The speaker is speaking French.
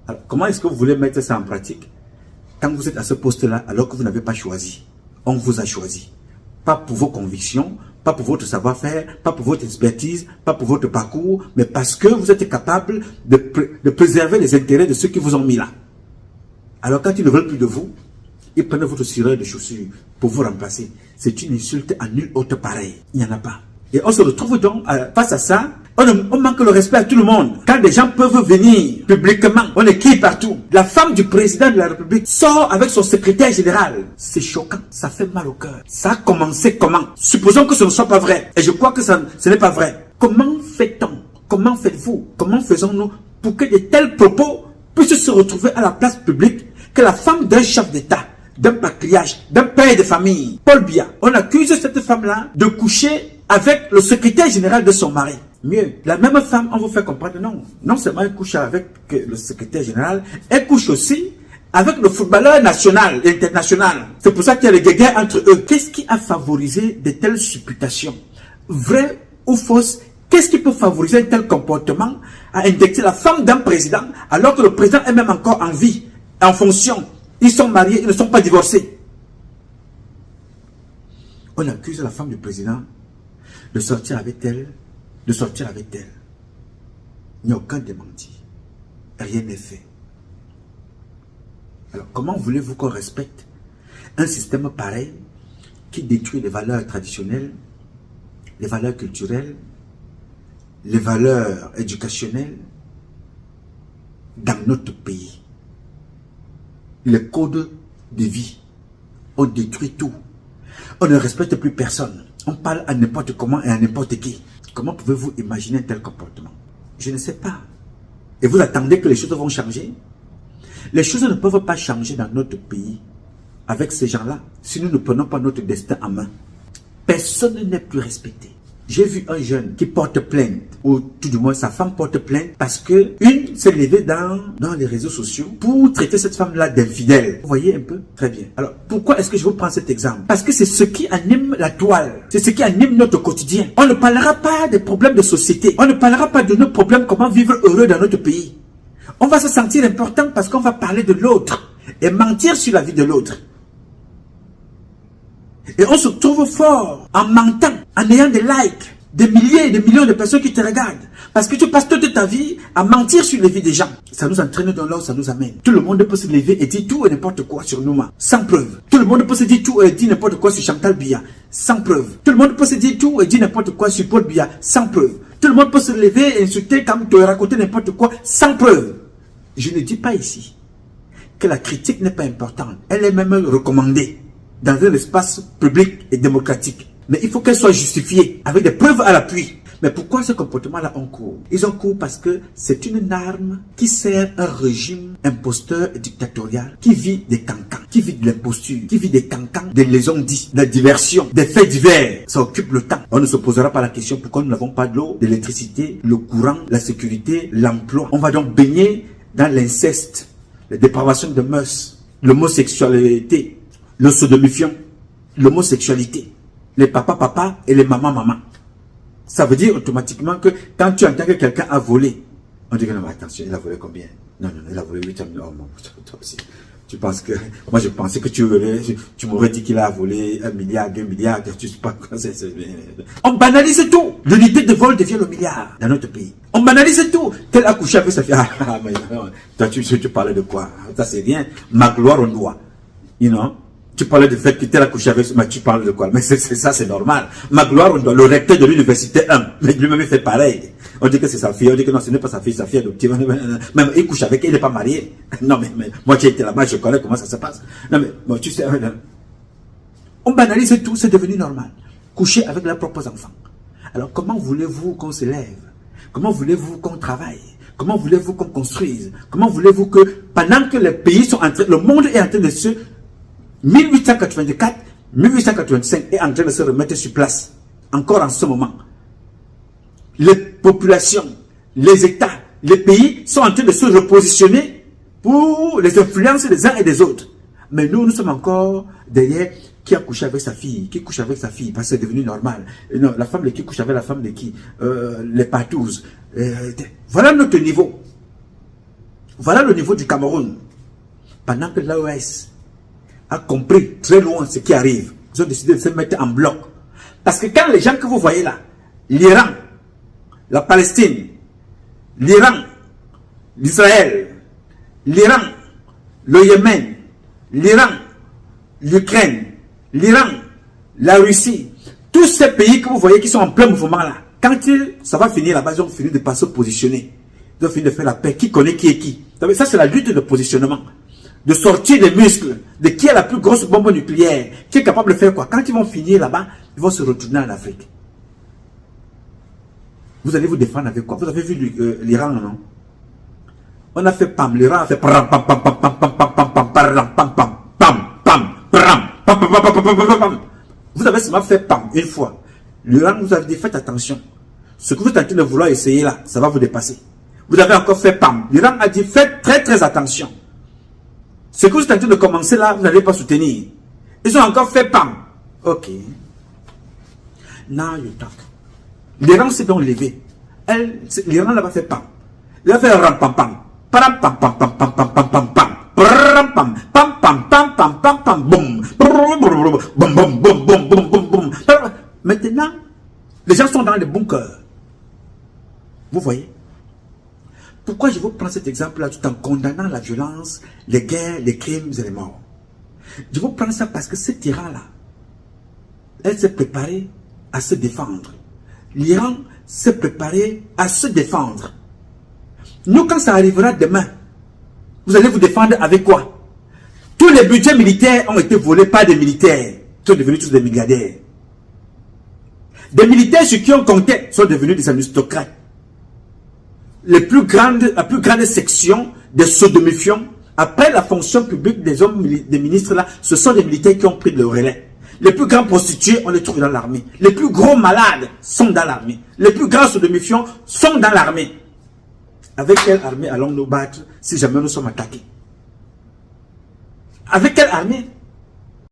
Alors, comment est-ce que vous voulez mettre ça en pratique quand vous êtes à ce poste-là alors que vous n'avez pas choisi? On vous a choisi. Pas pour vos convictions, pas pour votre savoir-faire, pas pour votre expertise, pas pour votre parcours, mais parce que vous êtes capable de préserver les intérêts de ceux qui vous ont mis là. Alors quand ils ne veulent plus de vous, ils prennent votre cireur de chaussures pour vous remplacer. C'est une insulte à nul autre pareil. Il n'y en a pas. Et on se retrouve donc face à ça. On manque le respect à tout le monde. Quand des gens peuvent venir publiquement, on est qui partout. La femme du président de la République sort avec son secrétaire général. C'est choquant, ça fait mal au cœur. Ça a commencé comment? Supposons que ce ne soit pas vrai. Et je crois que ce n'est pas vrai. Comment fait-on? Comment faites-vous? Comment faisons-nous pour que de tels propos puissent se retrouver à la place publique, que la femme d'un chef d'État, d'un patriarche, d'un père de famille, Paul Biya, on accuse cette femme-là de coucher avec le secrétaire général de son mari. Mieux, la même femme, on vous fait comprendre, non. Non seulement elle couche avec le secrétaire général, elle couche aussi avec le footballeur national et international. C'est pour ça qu'il y a les guéguerres entre eux. Qu'est-ce qui a favorisé de telles supputations? Vrai ou fausse? Qu'est-ce qui peut favoriser un tel comportement à indexer la femme d'un président alors que le président est même encore en vie, en fonction? Ils sont mariés, ils ne sont pas divorcés. On accuse la femme du président de sortir avec elle, de sortir avec elle. Il n'y a aucun démenti. Rien n'est fait. Alors, comment voulez-vous qu'on respecte un système pareil qui détruit les valeurs traditionnelles, les valeurs culturelles, les valeurs éducationnelles dans notre pays? Les codes de vie, on détruit tout. On ne respecte plus personne. On parle à n'importe comment et à n'importe qui. Comment pouvez-vous imaginer un tel comportement? Je ne sais pas. Et vous attendez que les choses vont changer? Les choses ne peuvent pas changer dans notre pays avec ces gens-là si nous ne prenons pas notre destin en main. Personne n'est plus respecté. J'ai vu un jeune qui porte plainte, ou tout du moins sa femme porte plainte, parce que une s'est levée dans les réseaux sociaux pour traiter cette femme-là d'infidèle. Vous voyez un peu? Très bien. Alors, pourquoi est-ce que je vous prends cet exemple? Parce que c'est ce qui anime la toile. C'est ce qui anime notre quotidien. On ne parlera pas des problèmes de société. On ne parlera pas de nos problèmes, comment vivre heureux dans notre pays. On va se sentir important parce qu'on va parler de l'autre et mentir sur la vie de l'autre. Et on se trouve fort en mentant, en ayant des likes, des milliers et des millions de personnes qui te regardent. Parce que tu passes toute ta vie à mentir sur les vies des gens. Ça nous entraîne dans là où ça nous amène. Tout le monde peut se lever et dire tout et n'importe quoi sur nous, sans preuve. Tout le monde peut se dire tout et dire n'importe quoi sur Chantal Biya, sans preuve. Tout le monde peut se dire tout et dire n'importe quoi sur Paul Biya, sans preuve. Tout le monde peut se lever et insulter comme te raconter n'importe quoi, sans preuve. Je ne dis pas ici que la critique n'est pas importante. Elle est même recommandée dans un espace public et démocratique. Mais il faut qu'elle soit justifiée, avec des preuves à l'appui. Mais pourquoi ce comportement-là on court? Ils ont court parce que c'est une arme qui sert un régime imposteur et dictatorial qui vit des cancans, qui vit de l'imposture, qui vit des cancans, des lésions dites, de la diversion, des faits divers. Ça occupe le temps. On ne se posera pas la question pourquoi nous n'avons pas de l'eau, de l'électricité, le courant, la sécurité, l'emploi. On va donc baigner dans l'inceste, la dépravation de mœurs, l'homosexualité, le sodomifiant, l'homosexualité, les papa et les maman. Ça veut dire automatiquement que quand tu entends que quelqu'un a volé, on dit que non, mais attention, il a volé combien? Non, il a volé 8 millions. Oh mon, toi aussi. Tu penses que, moi je pensais que tu m'aurais dit qu'il a volé 1 milliard, 2 milliards, tu sais pas quoi c'est. On banalise tout. L'unité de vol devient le milliard dans notre pays. On banalise tout. Tel a couché avec sa fille. Ah, mais non, toi tu parlais de quoi? Ça c'est rien. Ma gloire on doit. You know? Tu parlais du fait que tu as couché avec... Mais tu parles de quoi? Mais ça, c'est normal. Ma gloire, on doit le recteur de l'université 1. Mais lui-même, il fait pareil. On dit que c'est sa fille. On dit que non, ce n'est pas sa fille adoptive. Même il couche avec elle, il n'est pas marié. Non, mais moi, tu étais là-bas, je connais comment ça se passe. Non, mais bon, tu sais... On banalise tout, c'est devenu normal. Coucher avec leurs propres enfants. Alors, comment voulez-vous qu'on se lève? Comment voulez-vous qu'on travaille? Comment voulez-vous qu'on construise? Comment voulez-vous que, pendant que les pays sont en train... Le monde est en train de se... 1884, 1885 est en train de se remettre sur place, encore en ce moment. Les populations, les États, les pays sont en train de se repositionner pour les influences des uns et des autres. Mais nous sommes encore derrière qui a couché avec sa fille, qui couche avec sa fille, parce que c'est devenu normal. Et non, la femme de qui couche avec la femme de qui, les partouzes. Voilà notre niveau. Voilà le niveau du Cameroun. Pendant que l'OAS a compris très loin ce qui arrive, ils ont décidé de se mettre en bloc. Parce que quand les gens que vous voyez là, l'Iran, la Palestine, l'Iran, l'Israël, l'Iran, le Yémen, l'Iran, l'Ukraine, l'Iran, la Russie, tous ces pays que vous voyez qui sont en plein mouvement là, quand ça va finir là-bas, ils ont fini de pas se positionner. Ils ont fini de faire la paix. Qui connaît qui est qui? Ça, c'est la lutte de positionnement. De sortir des muscles, de qui a la plus grosse bombe nucléaire, qui est capable de faire quoi? Quand ils vont finir là-bas, ils vont se retourner en Afrique. Vous allez vous défendre avec quoi? Vous avez vu l'Iran, non? On a fait pam, l'Iran a fait pam, pam, pam, pam, pam, pam, pam, pam, pam, pam, pam, pam, pam, pam, pam. Vous avez seulement fait pam une fois. L'Iran vous a dit faites attention. Ce que vous êtes en train de vouloir essayer là, ça va vous dépasser. Vous avez encore fait pam. L'Iran a dit faites très très attention. Ce que vous êtes en train de commencer là, vous n'allez pas soutenir. Ils ont encore fait pam. Ok. Now you talk. L'Iran s'est donc levé. L'Iran n'a pas fait pam. Il a fait ram pam pam. Pam pam pam pam pam pam pam pam pam. Pam pam pam pam pam pam pam pam boum. Boum boum boum boum boum boum boum. Maintenant, les gens sont dans les bunkers. Vous voyez? Pourquoi je vous prends cet exemple-là tout en condamnant la violence, les guerres, les crimes et les morts? Je vous prends ça parce que cet Iran-là, elle s'est préparée à se défendre. L'Iran s'est préparé à se défendre. Nous, quand ça arrivera demain, vous allez vous défendre avec quoi? Tous les budgets militaires ont été volés par des militaires qui sont devenus tous des milliardaires. Des militaires sur qui on comptait sont devenus des aristocrates. La plus grande section des sodomifiants, après la fonction publique des hommes, des ministres là, ce sont des militaires qui ont pris le relais. Les plus grands prostitués, on les trouve dans l'armée. Les plus gros malades sont dans l'armée. Les plus grands sodomifiants sont dans l'armée. Avec quelle armée allons-nous battre si jamais nous sommes attaqués? Avec quelle armée?